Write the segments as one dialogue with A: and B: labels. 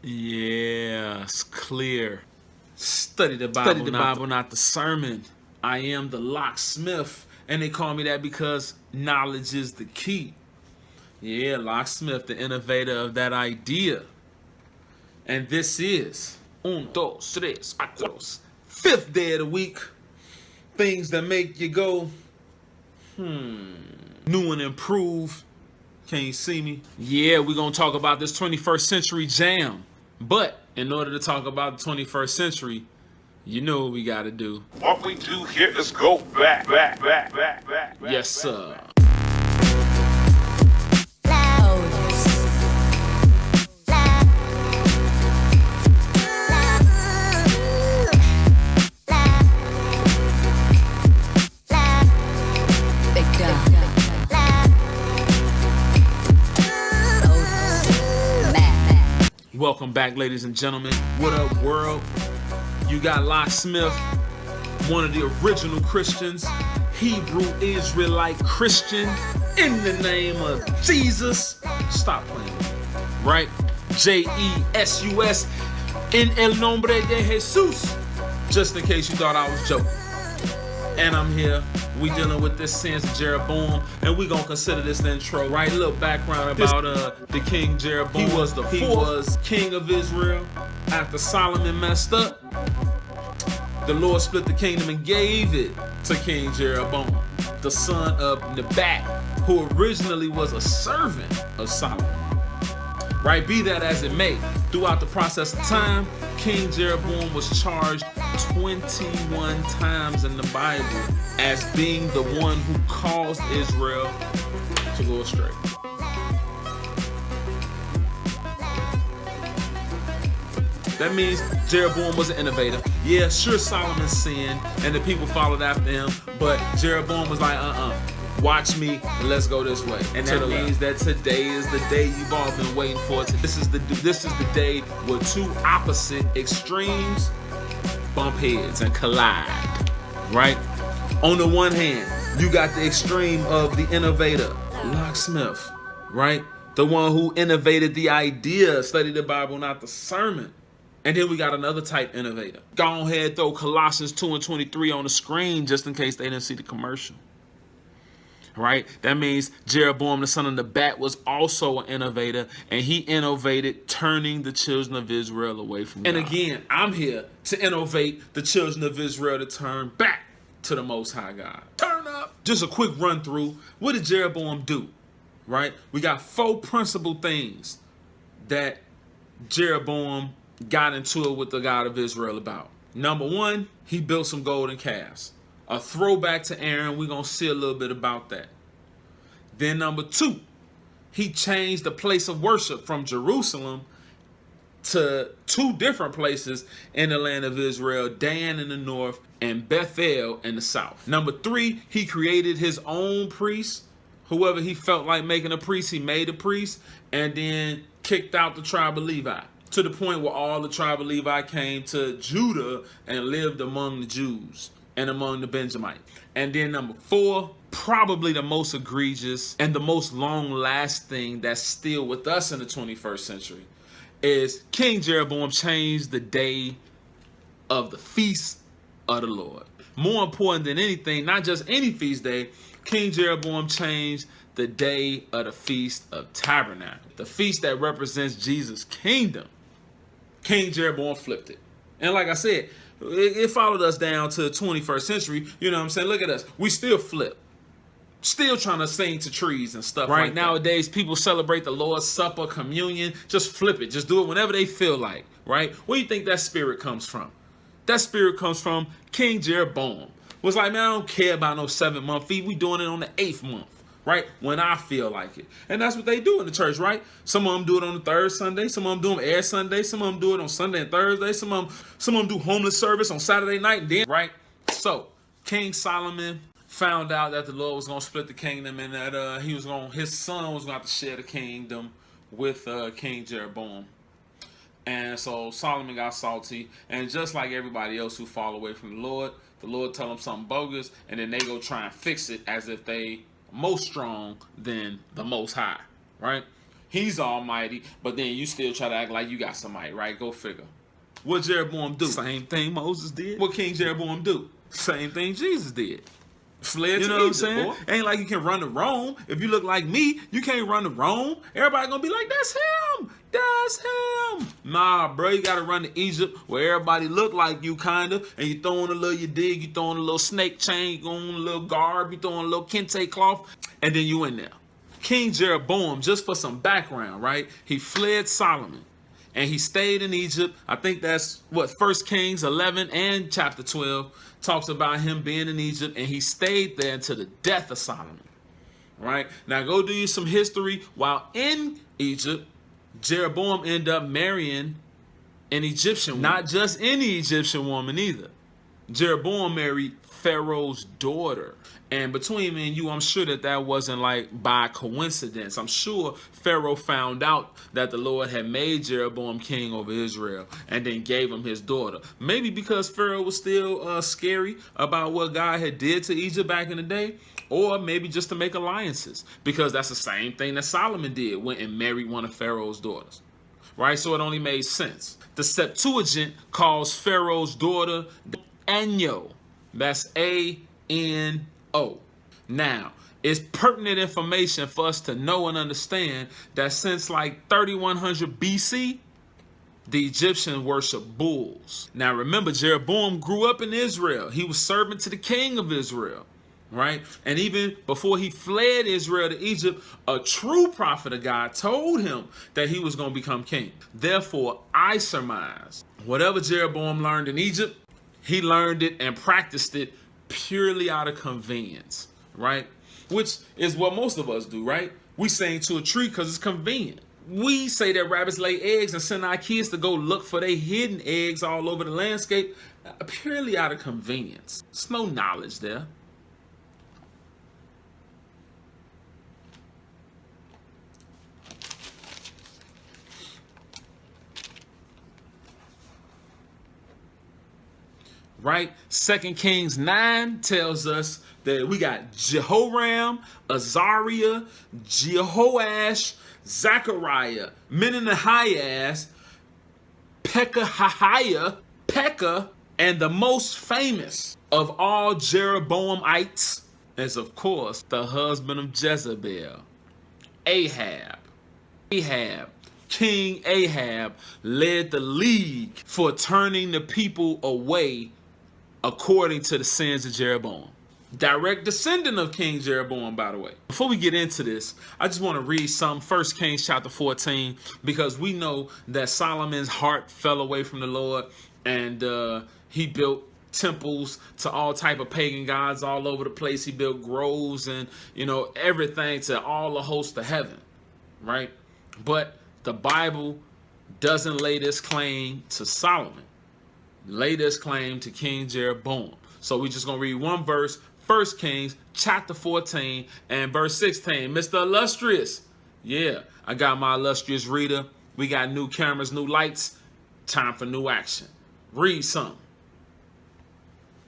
A: Yeah, it's clear. Study the Bible, not the sermon. I am the locksmith, and they call me that because knowledge is the key. Yeah, locksmith, the innovator of that idea. And this is un, dos, tres, cuatro, fifth day of the week. Things that make you go, new and improved. Can you see me? Yeah, we're going to talk about this 21st century jam. But in order to talk about the 21st century, you know what we got to do.
B: What we do here is go back.
A: Yes, sir. Welcome back, ladies and gentlemen. What up, world? You got Locksmith, one of the original Christians, Hebrew Israelite Christian, in the name of Jesus. Stop playing with me, right? Jesus, en el nombre de Jesus. Just in case you thought I was joking. And I'm here. We dealing with this Sins of Jeroboam, and we gonna consider this the intro, right? A little background about the King Jeroboam. He was king of Israel after Solomon messed up. The Lord split the kingdom and gave it to King Jeroboam, the son of Nebat, who originally was a servant of Solomon. Right? Be that as it may, throughout the process of time, King Jeroboam was charged 21 times in the Bible as being the one who caused Israel to go astray. That means Jeroboam was an innovator. Yeah, sure, Solomon sinned and the people followed after him, but Jeroboam was like, watch me, and let's go this way. And that means that today is the day you've all been waiting for. This is the day where two opposite extremes bump heads and collide, right? On the one hand, you got the extreme of the innovator, locksmith, right? The one who innovated the idea, study the Bible, not the sermon. And then we got another type innovator. Go ahead, throw Colossians 2 and 23 on the screen just in case they didn't see the commercial. Right? That means Jeroboam, the son of Nebat, was also an innovator, and he innovated turning the children of Israel away from God. And again, I'm here to innovate the children of Israel to turn back to the Most High God. Turn up. Just a quick run through. What did Jeroboam do? Right? We got 4 principal things that Jeroboam got into it with the God of Israel about. Number 1, he built some golden calves. A throwback to Aaron, we're going to see a little bit about that. Then number 2, he changed the place of worship from Jerusalem to 2 different places in the land of Israel, Dan in the north and Bethel in the south. Number 3, he created his own priest. Whoever he felt like making a priest, he made a priest, and then kicked out the tribe of Levi, to the point where all the tribe of Levi came to Judah and lived among the Jews and among the Benjamites. And then number 4, probably the most egregious and the most long-lasting that's still with us in the 21st century, is King Jeroboam changed the day of the feast of the Lord. More important than anything, not just any feast day, King Jeroboam changed the day of the Feast of Tabernacle, the feast that represents Jesus' kingdom. King Jeroboam flipped it. And like I said, it followed us down to the 21st century. You know what I'm saying? Look at us. We still flip. Still trying to sing to trees and stuff. Right, like nowadays, people celebrate the Lord's Supper, communion. Just flip it. Just do it whenever they feel like. Right? Where do you think that spirit comes from? That spirit comes from King Jeroboam. Was like, man, I don't care about no 7-month feast. We doing it on the 8th month. Right? When I feel like it. And that's what they do in the church, right? Some of them do it on the 3rd Sunday. Some of them do them every Sunday. Some of them do it on Sunday and Thursday. Some of them do homeless service on Saturday night. Then, right? So, King Solomon found out that the Lord was going to split the kingdom and that his son was going to have to share the kingdom with King Jeroboam. And so Solomon got salty. And just like everybody else who fall away from the Lord tell them something bogus, and then they go try and fix it as if they most strong than the Most High, right? He's almighty, but then you still try to act like you got somebody, right? Go figure. What Jeroboam do? Same thing Moses did. What King Jeroboam do? Same thing Jesus did. Fled to Egypt, what I'm saying? Boy. Ain't like you can run to Rome. If you look like me, you can't run to Rome. Everybody gonna be like, that's him. That's him. Nah, bro, you gotta run to Egypt where everybody look like you, kinda. And you throwing a little, you dig, you throwing a little snake chain, you throwing a little garb, you throwing a little kente cloth, and then you in there. King Jeroboam, just for some background, right? He fled Solomon. And he stayed in Egypt. I think that's what 1 Kings 11 and chapter 12 talks about him being in Egypt, and he stayed there until the death of Solomon. Right? Now go do you some history. While in Egypt, Jeroboam ended up marrying an Egyptian woman. Not just any Egyptian woman either. Jeroboam married Pharaoh's daughter. And between me and you, I'm sure that wasn't like by coincidence. I'm sure Pharaoh found out that the Lord had made Jeroboam king over Israel and then gave him his daughter. Maybe because Pharaoh was still scary about what God had did to Egypt back in the day, or maybe just to make alliances, because that's the same thing that Solomon did, went and married one of Pharaoh's daughters. Right? So it only made sense. The Septuagint calls Pharaoh's daughter Anyo. That's A-N-O. Now, it's pertinent information for us to know and understand that since like 3100 BC, the Egyptians worship bulls. Now, remember, Jeroboam grew up in Israel. He was servant to the king of Israel, right? And even before he fled Israel to Egypt, a true prophet of God told him that he was going to become king. Therefore, I surmise whatever Jeroboam learned in Egypt, he learned it and practiced it purely out of convenience, right? Which is what most of us do, right? We sing to a tree because it's convenient. We say that rabbits lay eggs and send our kids to go look for their hidden eggs all over the landscape purely out of convenience. There's no knowledge there. Right? 2 Kings 9 tells us that we got Jehoram, Azariah, Jehoash, Zechariah, Menenias, Pekahiah, Pekah, and the most famous of all Jeroboamites is, of course, the husband of Jezebel, Ahab. King Ahab led the league for turning the people away according to the sins of Jeroboam. Direct descendant of King Jeroboam, by the way. Before we get into this, I just want to read some 1 Kings chapter 14, because we know that Solomon's heart fell away from the Lord, and he built temples to all type of pagan gods all over the place. He built groves and, you know, everything to all the hosts of heaven, right? But the Bible doesn't lay this claim to Solomon. Lay this claim to King Jeroboam. So we're just going to read one verse, 1 Kings chapter 14 and verse 16. Mr. Illustrious. Yeah, I got my illustrious reader. We got new cameras, new lights. Time for new action. Read something.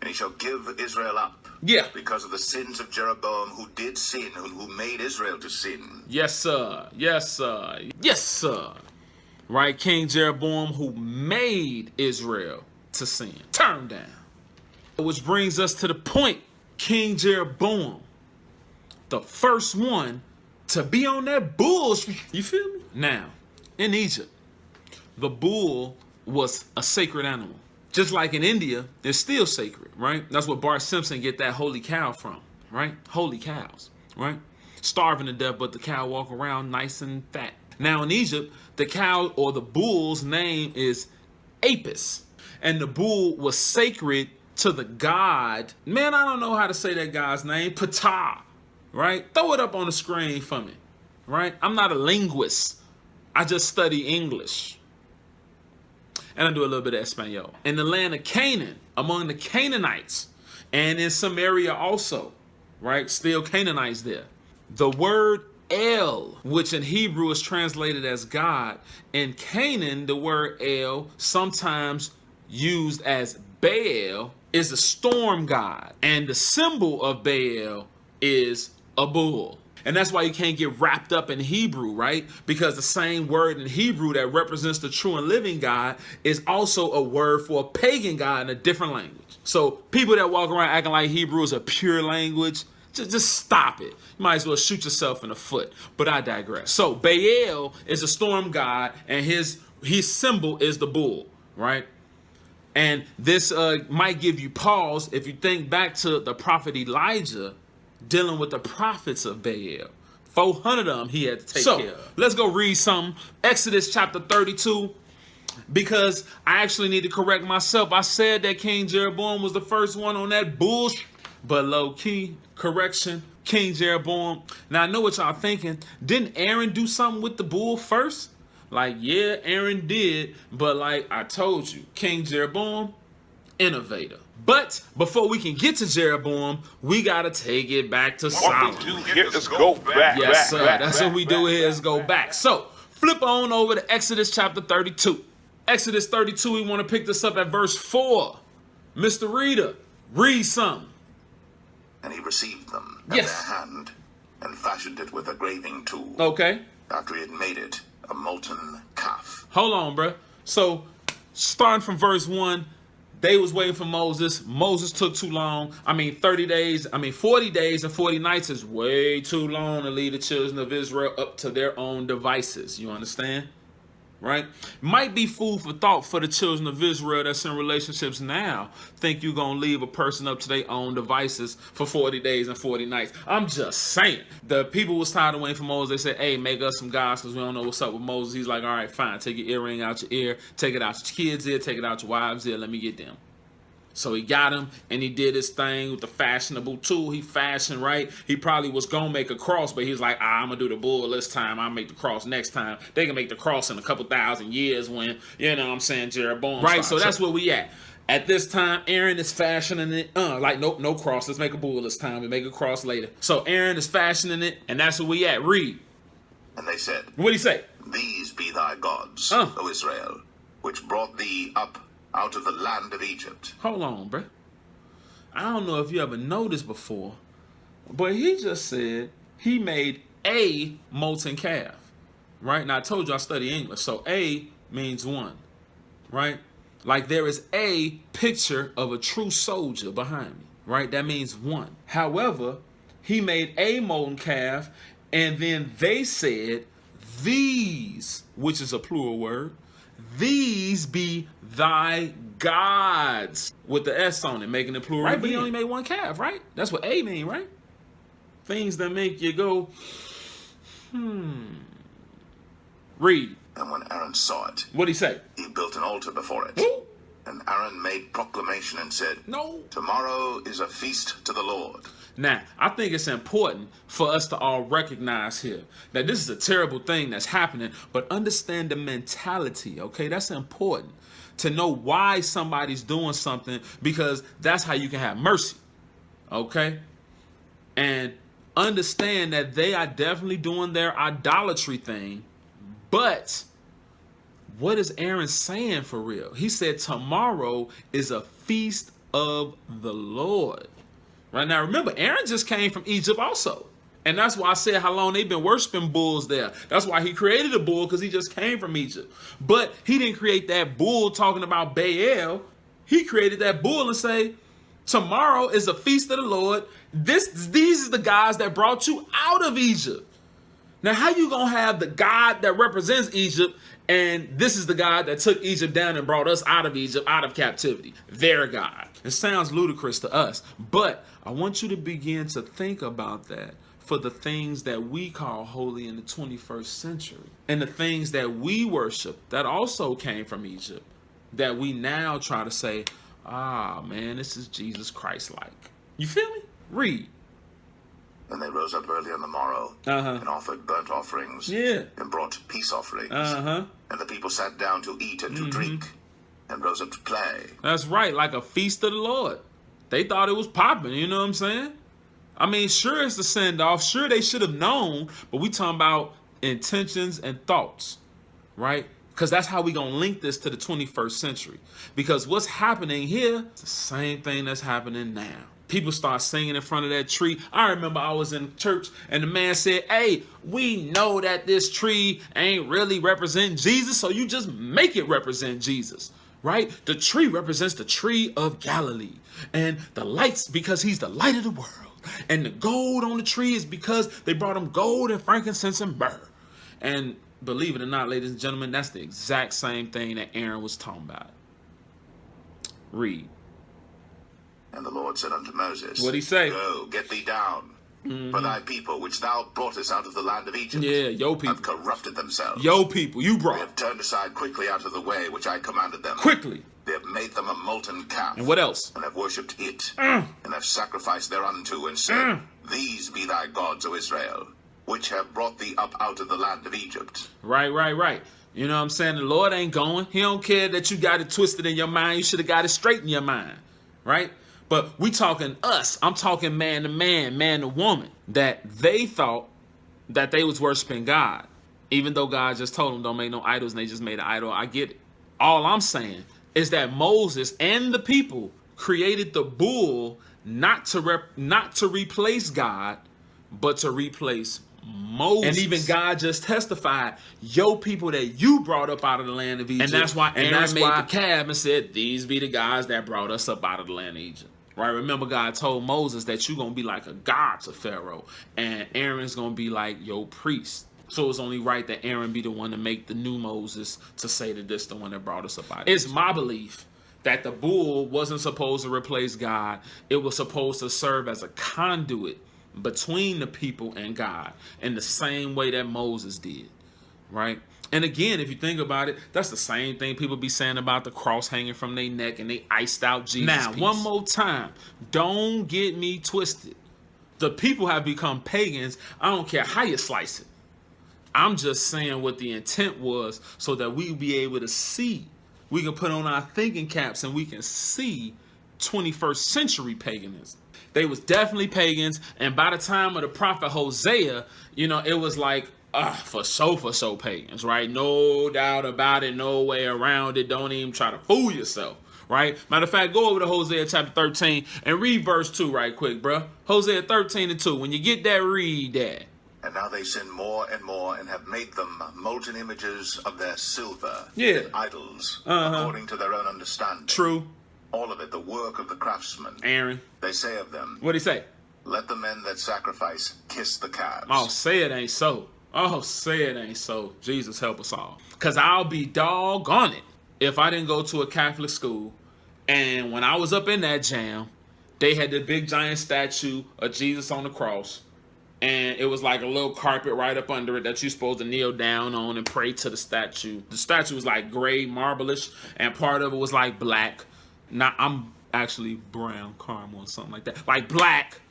C: And he shall give Israel up.
A: Yeah.
C: Because of the sins of Jeroboam, who did sin, who made Israel to sin.
A: Yes, sir. Yes, sir. Yes, sir. Right? King Jeroboam, who made Israel to sin. Turn down. Which brings us to the point. King Jeroboam, the first one to be on that bull. You feel me? Now, in Egypt, the bull was a sacred animal. Just like in India, it's still sacred, right? That's what Bart Simpson get that holy cow from, right? Holy cows, right? Starving to death, but the cow walk around nice and fat. Now in Egypt, the cow or the bull's name is Apis. And the bull was sacred to the god, man, I don't know how to say that guy's name, Ptah, right? Throw it up on the screen for me, right? I'm not a linguist. I just study English. And I do a little bit of Espanol. In the land of Canaan, among the Canaanites, and in Samaria also, right? Still Canaanites there. The word El, which in Hebrew is translated as God, in Canaan, the word El, sometimes used as Baal, is a storm god. And the symbol of Baal is a bull. And that's why you can't get wrapped up in Hebrew, right? Because the same word in Hebrew that represents the true and living God is also a word for a pagan God in a different language. So people that walk around acting like Hebrew is a pure language, just stop it. You might as well shoot yourself in the foot. But I digress. So Baal is a storm god, and his symbol is the bull, right? And this might give you pause if you think back to the prophet Elijah dealing with the prophets of Baal. 400 of them he had to take care of. Let's go read something. Exodus chapter 32. Because I actually need to correct myself. I said that King Jeroboam was the first one on that bullshit. But low-key, correction, King Jeroboam. Now, I know what y'all thinking. Didn't Aaron do something with the bull first? Like, yeah, Aaron did. But like I told you, King Jeroboam, innovator. But before we can get to Jeroboam, we got to take it back to Solomon.
B: What we do here is go back.
A: Yes, sir. That's what we do here is go back. So, flip on over to Exodus chapter 32. Exodus 32, we want to pick this up at verse 4. Mr. Reader, read something.
C: And he received them in
A: Yes.
C: their hand and fashioned it with a graving tool.
A: Okay.
C: After he had made it a molten calf.
A: Hold on, bruh. So, starting from verse 1, they was waiting for Moses. Moses took too long. 40 days and 40 nights is way too long to lead the children of Israel up to their own devices. You understand? Right? Might be food for thought for the children of Israel that's in relationships now. Think you're going to leave a person up to their own devices for 40 days and 40 nights. I'm just saying. The people was tired of waiting for Moses. They said, hey, make us some gods because we don't know what's up with Moses. He's like, all right, fine. Take your earring out your ear. Take it out your kids' ear. Take it out your wives' ear. Let me get them. So he got him, and he did his thing with the fashionable tool. He fashioned, right? He probably was going to make a cross, but he was like, I'm going to do the bull this time. I'll make the cross next time. They can make the cross in a couple thousand years when, you know what I'm saying, Jeroboam. Right, so that's where we at. At this time, Aaron is fashioning it. Nope, no cross. Let's make a bull this time. We make a cross later. So Aaron is fashioning it, and that's where we at. Read.
C: And they said,
A: What'd he say?
C: These be thy gods, O Israel, which brought thee up out of the land of Egypt.
A: Hold on, bruh. I don't know if you ever noticed before, but he just said he made a molten calf, right? Now, I told you I study English, so a means one, right? Like there is a picture of a true soldier behind me, right? That means one. However, he made a molten calf, and then they said, these, which is a plural word, these be thy gods, with the S on it, making it plural. Right, but he only made one calf, right? That's what A mean, right? Things that make you go, Read.
C: And when Aaron saw it,
A: What'd he say?
C: he built an altar before it.
A: Who?
C: And Aaron made proclamation and said,
A: No.
C: Tomorrow is a feast to the Lord.
A: Now, I think it's important for us to all recognize here that this is a terrible thing that's happening, but understand the mentality, okay? That's important to know why somebody's doing something, because that's how you can have mercy, okay? And understand that they are definitely doing their idolatry thing, but what is Aaron saying for real? He said tomorrow is a feast of the Lord. Right now, remember, Aaron just came from Egypt also. And that's why I said how long they've been worshiping bulls there. That's why he created a bull, because he just came from Egypt. But he didn't create that bull talking about Baal. He created that bull and say, tomorrow is a feast of the Lord. These are the guys that brought you out of Egypt. Now, how you going to have the God that represents Egypt, and this is the God that took Egypt down and brought us out of Egypt, out of captivity? Their God. It sounds ludicrous to us, but I want you to begin to think about that for the things that we call holy in the 21st century, and the things that we worship that also came from Egypt, that we now try to say, man, this is Jesus Christ-like. You feel me? Read.
C: And they rose up early on the morrow and offered burnt offerings and brought peace offerings. And the people sat down to eat and to drink and rose up to play.
A: That's right, like a feast of the Lord. They thought it was popping, you know what I'm saying? I mean, sure, it's the send-off. Sure, they should have known, but we talking about intentions and thoughts, right? Because that's how we going to link this to the 21st century. Because what's happening here is the same thing that's happening now. People start singing in front of that tree. I remember I was in church and the man said, hey, we know that this tree ain't really representing Jesus, so you just make it represent Jesus, right? The tree represents the tree of Galilee, and the lights because he's the light of the world. And the gold on the tree is because they brought him gold and frankincense and myrrh. And believe it or not, ladies and gentlemen, that's the exact same thing that Aaron was talking about. Read.
C: And the Lord said unto Moses,
A: What'd he say?
C: Go, get thee down. For thy people, which thou broughtest out of the land of Egypt,
A: your people
C: have corrupted themselves.
A: Your people, you
C: They
A: brought.
C: have turned aside quickly out of the way which I commanded them.
A: Quickly.
C: They have made them a molten calf.
A: And what else?
C: And have worshipped it. And have sacrificed thereunto, and said, These be thy gods, O Israel, which have brought thee up out of the land of Egypt.
A: Right. You know what I'm saying? The Lord ain't going. He don't care that you got it twisted in your mind. You should have got it straight in your mind, right? But we talking us. I'm talking man to man, man to woman, that they thought that they was worshiping God, even though God just told them don't make no idols, and they just made an idol. I get it. All I'm saying is that Moses and the people created the bull not to replace God, but to replace Moses. And even God just testified, yo people that you brought up out of the land of Egypt. And that's why Aaron made the calf and said, these be the guys that brought us up out of the land of Egypt. Right? Remember, God told Moses that you're going to be like a god to Pharaoh, and Aaron's going to be like your priest. So it's only right that Aaron be the one to make the new Moses to say that this the one that brought us up out of Egypt. It's my belief that the bull wasn't supposed to replace God. It was supposed to serve as a conduit between the people and God in the same way that Moses did, right? And again, if you think about it, that's the same thing people be saying about the cross hanging from their neck and they iced out Jesus. Now, one more time, don't get me twisted. The people have become pagans. I don't care how you slice it. I'm just saying what the intent was so that we be able to see. We can put on our thinking caps and we can see 21st century paganism. They was definitely pagans, and by the time of the prophet Hosea, you know, it was like, for sure pagans, right? No doubt about it, no way around it. Don't even try to fool yourself, right? Matter of fact, go over to Hosea chapter 13 and read verse 2 right quick, bro. Hosea 13:2. When you get that, read that.
C: And now they sin more and more, and have made them molten images of their silver,
A: and
C: idols, according to their own understanding.
A: True.
C: All of it, the work of the craftsman.
A: Aaron.
C: They say of them.
A: What'd he say?
C: Let the men that sacrifice kiss the calves.
A: Oh, say it ain't so. Oh, say it ain't so. Jesus help us all. Because I'll be doggone it if I didn't go to a Catholic school, and when I was up in that jam, they had the big giant statue of Jesus on the cross, and it was like a little carpet right up under it that you're supposed to kneel down on and pray to the statue. The statue was like gray, marble-ish, and part of it was like black. Now, I'm actually brown, caramel, or something like that. Like black,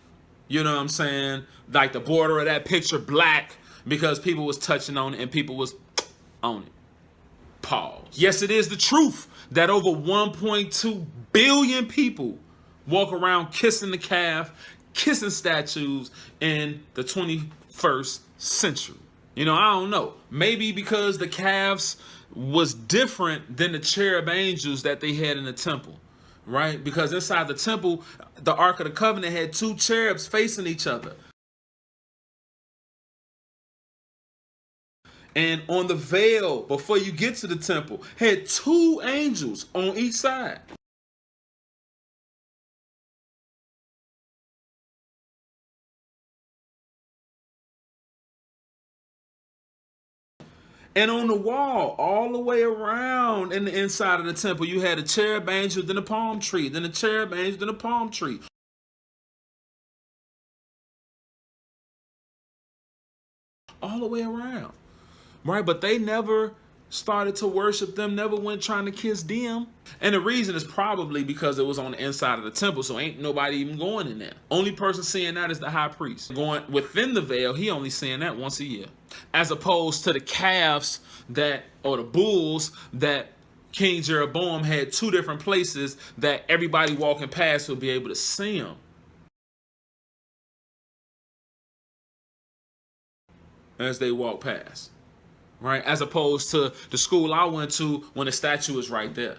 A: you know what I'm saying? Like the border of that picture, black, because people was touching on it and people was on it. Pause. Yes, it is the truth that over 1.2 billion people walk around kissing the calf, kissing statues in the 21st century. You know, I don't know. Maybe because the calves was different than the cherub angels that they had in the temple, right? Because inside the temple, the Ark of the Covenant had two cherubs facing each other. And on the veil, before you get to the temple, had two angels on each side. And on the wall, all the way around in the inside of the temple, you had a cherub angel, then a palm tree, then a cherub angel, then a palm tree. All the way around, right? But they never started to worship them, never went trying to kiss them. And the reason is probably because it was on the inside of the temple, so ain't nobody even going in there. Only person seeing that is the high priest. Going within the veil, he only seeing that once a year. As opposed to the calves that, or the bulls that King Jeroboam had two different places that everybody walking past would be able to see them. As they walk past. Right? As opposed to the school I went to when the statue is right there.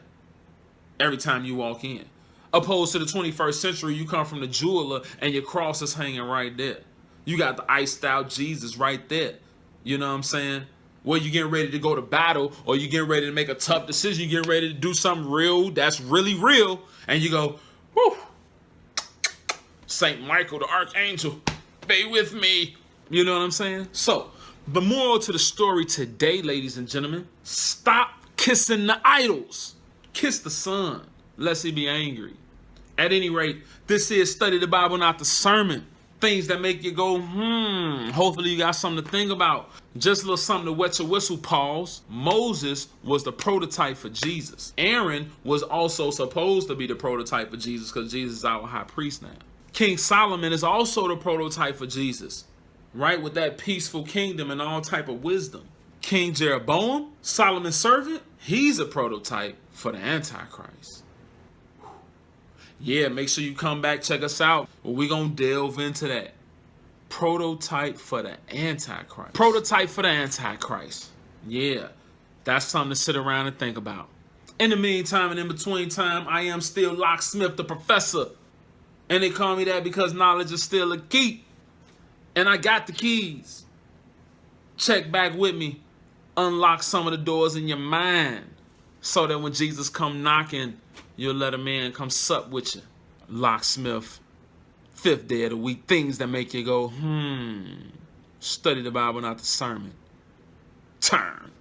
A: Every time you walk in. Opposed to the 21st century, you come from the jeweler and your cross is hanging right there. You got the iced out Jesus right there. You know what I'm saying? Where you getting ready to go to battle, or you getting ready to make a tough decision, you getting ready to do something real that's really real, and you go, whoo, Saint Michael the Archangel, be with me. You know what I'm saying? So, the moral to the story today, ladies and gentlemen, stop kissing the idols. Kiss the Son, lest he be angry. At any rate, this is Study the Bible, not the sermon. Things that make you go, Hopefully you got something to think about. Just a little something to wet your whistle, pause. Moses was the prototype for Jesus. Aaron was also supposed to be the prototype for Jesus because Jesus is our high priest now. King Solomon is also the prototype for Jesus, right? With that peaceful kingdom and all type of wisdom. King Jeroboam, Solomon's servant, he's a prototype for the Antichrist. Yeah, make sure you come back, check us out. We're going to delve into that. Prototype for the Antichrist. Prototype for the Antichrist. Yeah, that's something to sit around and think about. In the meantime and in between time, I am still Locksmith the Professor. And they call me that because knowledge is still a key. And I got the keys. Check back with me. Unlock some of the doors in your mind so that when Jesus come knocking, you'll let a man come sup with you. Locksmith, 5th day of the week. Things that make you go, Study the Bible, not the sermon. Turn.